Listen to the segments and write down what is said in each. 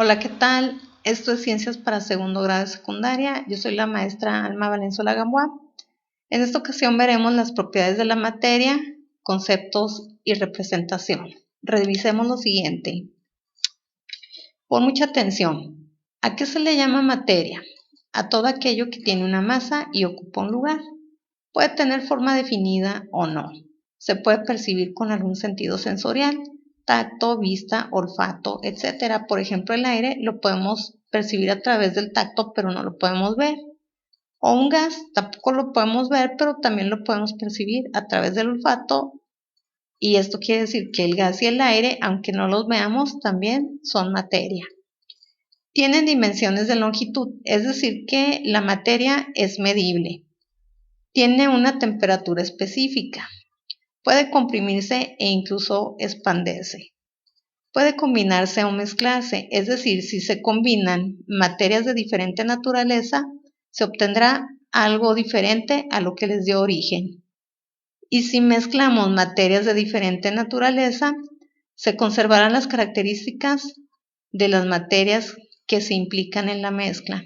Hola, ¿qué tal? Esto es Ciencias para segundo grado de secundaria. Yo soy la maestra Alma Valenzuela Gamboa. En esta ocasión veremos las propiedades de la materia, conceptos y representación. Revisemos lo siguiente. Pon mucha atención. ¿A qué se le llama materia? A todo aquello que tiene una masa y ocupa un lugar. Puede tener forma definida o no. Se puede percibir con algún sentido sensorial, tacto, vista, olfato, etc. Por ejemplo, el aire lo podemos percibir a través del tacto, pero no lo podemos ver. O un gas, tampoco lo podemos ver, pero también lo podemos percibir a través del olfato. Y esto quiere decir que el gas y el aire, aunque no los veamos, también son materia. Tienen dimensiones de longitud, es decir, que la materia es medible. Tiene una temperatura específica. Puede comprimirse e incluso expandirse. Puede combinarse o mezclarse, es decir, si se combinan materias de diferente naturaleza, se obtendrá algo diferente a lo que les dio origen. Y si mezclamos materias de diferente naturaleza, se conservarán las características de las materias que se implican en la mezcla.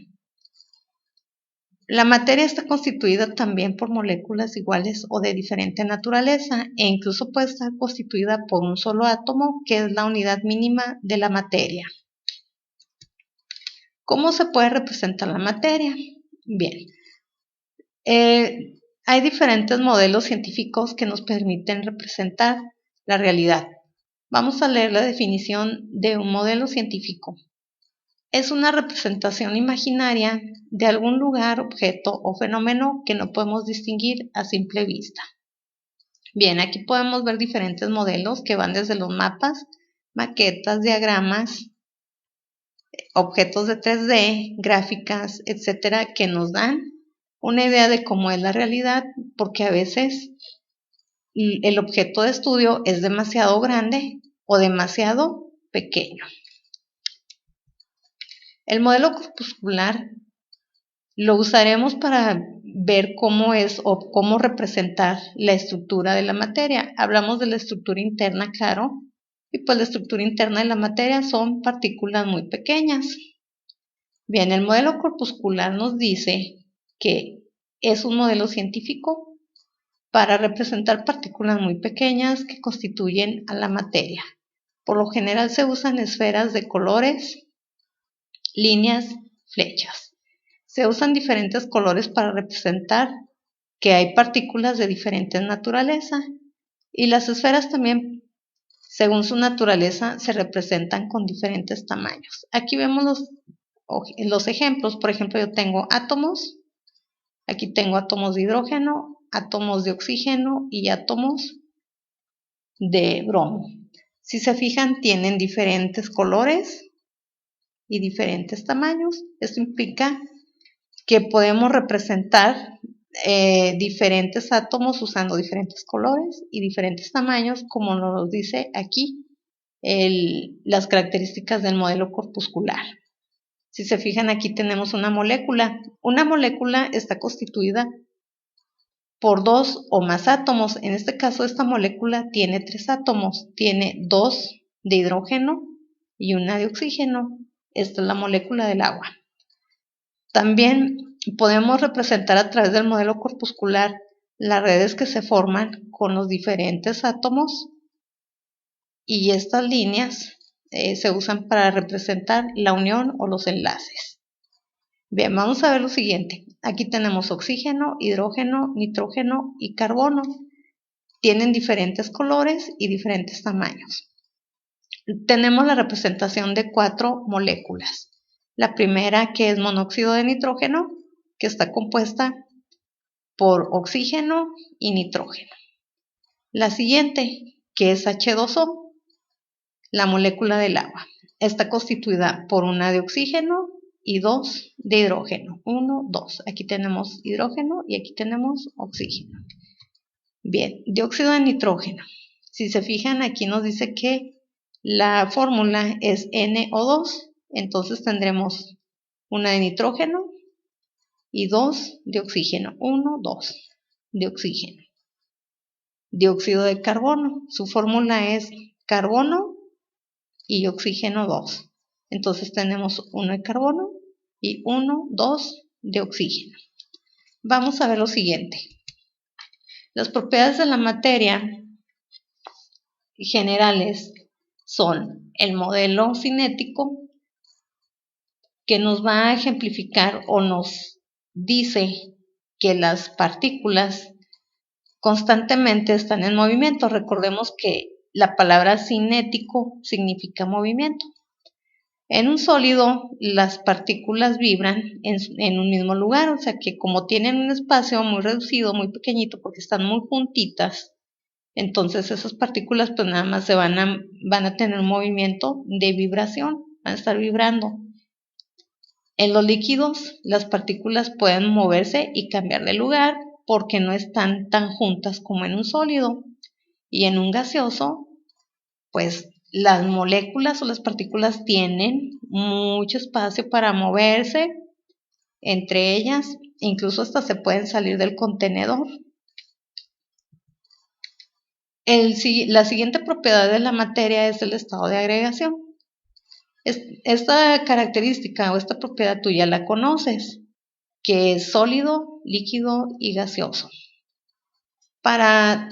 La materia está constituida también por moléculas iguales o de diferente naturaleza e incluso puede estar constituida por un solo átomo, que es la unidad mínima de la materia. ¿Cómo se puede representar la materia? Bien, hay diferentes modelos científicos que nos permiten representar la realidad. Vamos a leer la definición de un modelo científico. Es una representación imaginaria de algún lugar, objeto o fenómeno que no podemos distinguir a simple vista. Bien, aquí podemos ver diferentes modelos que van desde los mapas, maquetas, diagramas, objetos de 3D, gráficas, etcétera, que nos dan una idea de cómo es la realidad, porque a veces el objeto de estudio es demasiado grande o demasiado pequeño. El modelo corpuscular lo usaremos para ver cómo es o cómo representar la estructura de la materia. Hablamos de la estructura interna, claro, y pues la estructura interna de la materia son partículas muy pequeñas. Bien, el modelo corpuscular nos dice que es un modelo científico para representar partículas muy pequeñas que constituyen a la materia. Por lo general se usan esferas de colores, líneas, flechas. Se usan diferentes colores para representar que hay partículas de diferentes naturaleza y las esferas también, según su naturaleza, se representan con diferentes tamaños. Aquí vemos los ejemplos. Por ejemplo, yo tengo átomos, aquí tengo átomos de hidrógeno, átomos de oxígeno y átomos de bromo. Si se fijan, tienen diferentes colores y diferentes tamaños. Esto implica que podemos representar diferentes átomos usando diferentes colores y diferentes tamaños, como nos dice aquí las características del modelo corpuscular. Si se fijan, aquí tenemos una molécula. Una molécula está constituida por dos o más átomos. En este caso, esta molécula tiene 3 átomos. Tiene 2 de hidrógeno y 1 de oxígeno. Esta es la molécula del agua. También podemos representar a través del modelo corpuscular las redes que se forman con los diferentes átomos y estas líneas se usan para representar la unión o los enlaces. Bien, vamos a ver lo siguiente. Aquí tenemos oxígeno, hidrógeno, nitrógeno y carbono. Tienen diferentes colores y diferentes tamaños. Tenemos la representación de 4 moléculas. La primera, que es monóxido de nitrógeno, que está compuesta por oxígeno y nitrógeno. La siguiente, que es H2O, la molécula del agua. Está constituida por 1 de oxígeno y 2 de hidrógeno. 1, 2. Aquí tenemos hidrógeno y aquí tenemos oxígeno. Bien, dióxido de nitrógeno. Si se fijan, aquí nos dice que la fórmula es NO2. Entonces tendremos 1 de nitrógeno y 2 de oxígeno. 1, 2 de oxígeno. Dióxido de carbono. Su fórmula es carbono y oxígeno 2. Entonces tenemos 1 de carbono y 1, 2 de oxígeno. Vamos a ver lo siguiente. Las propiedades de la materia generales son el modelo cinético, que nos va a ejemplificar o nos dice que las partículas constantemente están en movimiento. Recordemos que la palabra cinético significa movimiento. En un sólido, las partículas vibran en un mismo lugar, o sea que como tienen un espacio muy reducido, muy pequeñito, porque están muy juntitas, entonces esas partículas pues nada más van a tener un movimiento de vibración, van a estar vibrando. En los líquidos, las partículas pueden moverse y cambiar de lugar porque no están tan juntas como en un sólido. Y en un gaseoso, pues las moléculas o las partículas tienen mucho espacio para moverse entre ellas, incluso hasta se pueden salir del contenedor. La siguiente propiedad de la materia es el estado de agregación. Esta característica o esta propiedad tú ya la conoces, que es sólido, líquido y gaseoso. Para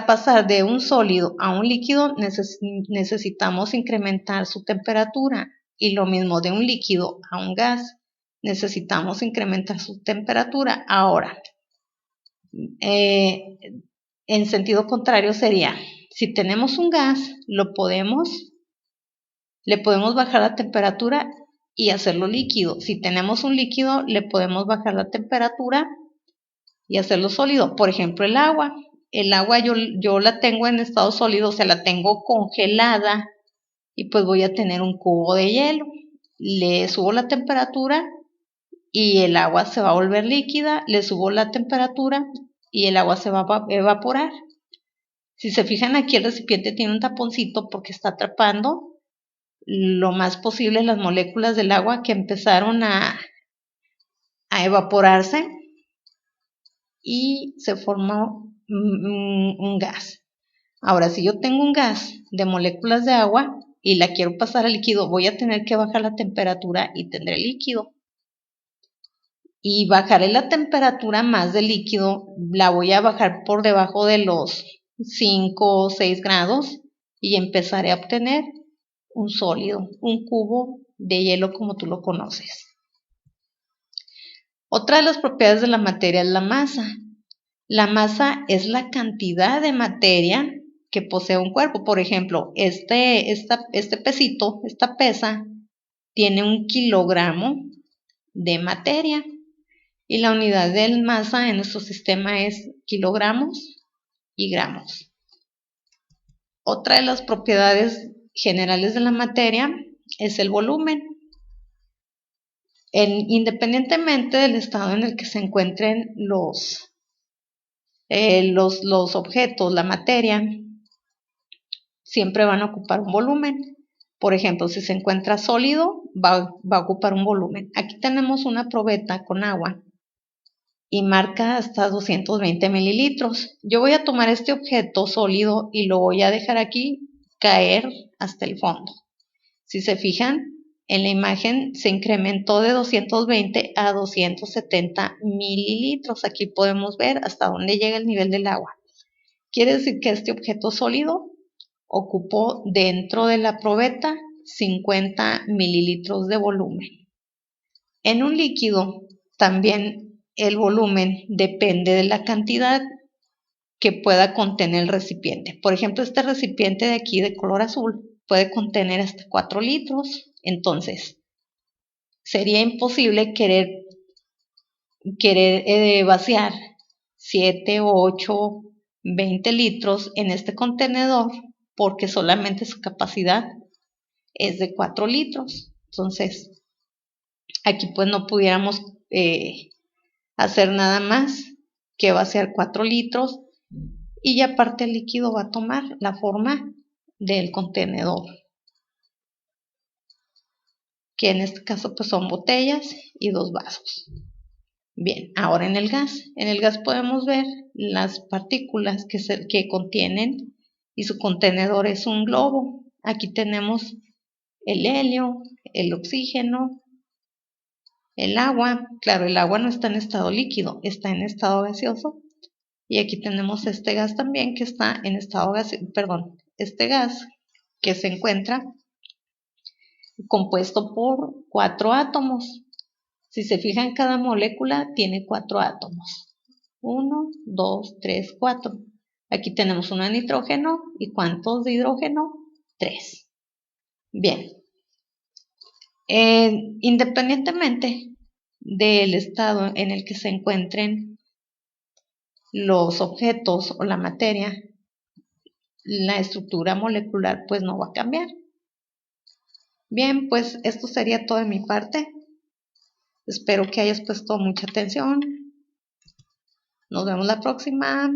pasar de un sólido a un líquido necesitamos incrementar su temperatura, y lo mismo de un líquido a un gas, necesitamos incrementar su temperatura. Ahora, en sentido contrario sería, si tenemos un gas, le podemos bajar la temperatura y hacerlo líquido. Si tenemos un líquido, le podemos bajar la temperatura y hacerlo sólido. Por ejemplo, el agua. El agua yo la tengo en estado sólido, o sea, la tengo congelada, y pues voy a tener un cubo de hielo. Le subo la temperatura y el agua se va a volver líquida, le subo la temperatura y el agua se va a evaporar. Si se fijan aquí, el recipiente tiene un taponcito porque está atrapando lo más posible las moléculas del agua que empezaron a evaporarse y se formó un gas. Ahora, si yo tengo un gas de moléculas de agua y la quiero pasar a líquido, voy a tener que bajar la temperatura y tendré líquido. Y bajaré la temperatura más del líquido, la voy a bajar por debajo de los 5 o 6 grados y empezaré a obtener un sólido, un cubo de hielo como tú lo conoces. Otra de las propiedades de la materia es la masa. La masa es la cantidad de materia que posee un cuerpo. Por ejemplo, este pesito, esta pesa, tiene 1 kilogramo de materia. Y la unidad de masa en nuestro sistema es kilogramos y gramos. Otra de las propiedades generales de la materia es el volumen. Independientemente del estado en el que se encuentren los objetos, la materia, siempre van a ocupar un volumen. Por ejemplo, si se encuentra sólido, va a ocupar un volumen. Aquí tenemos una probeta con agua y marca hasta 220 mililitros. Yo voy a tomar este objeto sólido y lo voy a dejar aquí caer hasta el fondo. Si se fijan, en la imagen se incrementó de 220 a 270 mililitros. Aquí podemos ver hasta dónde llega el nivel del agua. Quiere decir que este objeto sólido ocupó dentro de la probeta 50 mililitros de volumen. En un líquido también el volumen depende de la cantidad que pueda contener el recipiente. Por ejemplo, este recipiente de aquí de color azul puede contener hasta 4 litros. Entonces, sería imposible querer vaciar 7, 8, 20 litros en este contenedor porque solamente su capacidad es de 4 litros. Entonces, aquí pues no pudiéramos hacer nada más que vaciar 4 litros y ya aparte el líquido va a tomar la forma del contenedor, que en este caso pues son botellas y 2 vasos. Bien, ahora en el gas podemos ver las partículas que contienen y su contenedor es un globo. Aquí tenemos el helio, el oxígeno, el agua. Claro, el agua no está en estado líquido, está en estado gaseoso. Y aquí tenemos este gas también que está en estado gaseoso, perdón, este gas que se encuentra compuesto por 4 átomos. Si se fijan, cada molécula tiene 4 átomos. 1, 2, 3, 4. Aquí tenemos uno de nitrógeno. ¿Y cuántos de hidrógeno? 3. Bien. Independientemente del estado en el que se encuentren los objetos o la materia, la estructura molecular pues no va a cambiar. Bien, pues esto sería todo de mi parte. Espero que hayas puesto mucha atención. Nos vemos la próxima.